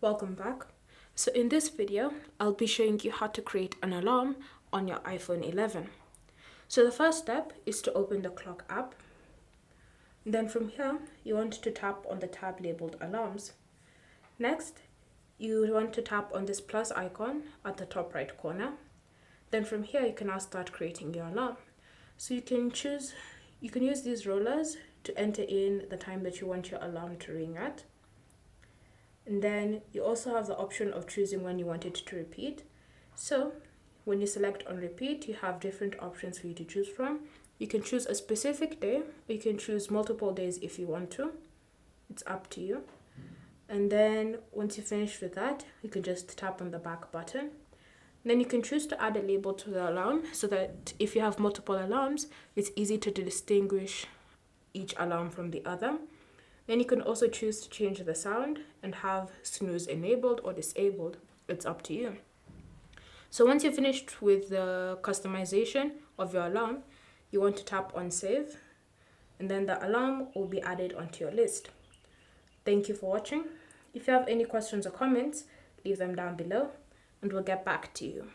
Welcome back. So in this video, I'll be showing you how to create an alarm on your iPhone 11. So the first step is to open the clock app. Then from here, you want to tap on the tab labeled alarms. Next, you want to tap on this plus icon at the top right corner. Then from here, you can now start creating your alarm. So you can use these rollers to enter in the time that you want your alarm to ring at. And then you also have the option of choosing when you want it to repeat. So when you select on repeat, you have different options for you to choose from. You can choose a specific day, or you can choose multiple days if you want to. It's up to you. And then once you finish with that, you can just tap on the back button. Then you can choose to add a label to the alarm so that if you have multiple alarms, it's easy to distinguish each alarm from the other. Then you can also choose to change the sound and have snooze enabled or disabled. It's up to you. So once you're finished with the customization of your alarm, you want to tap on save, and then the alarm will be added onto your list. Thank you for watching. If you have any questions or comments, leave them down below and we'll get back to you.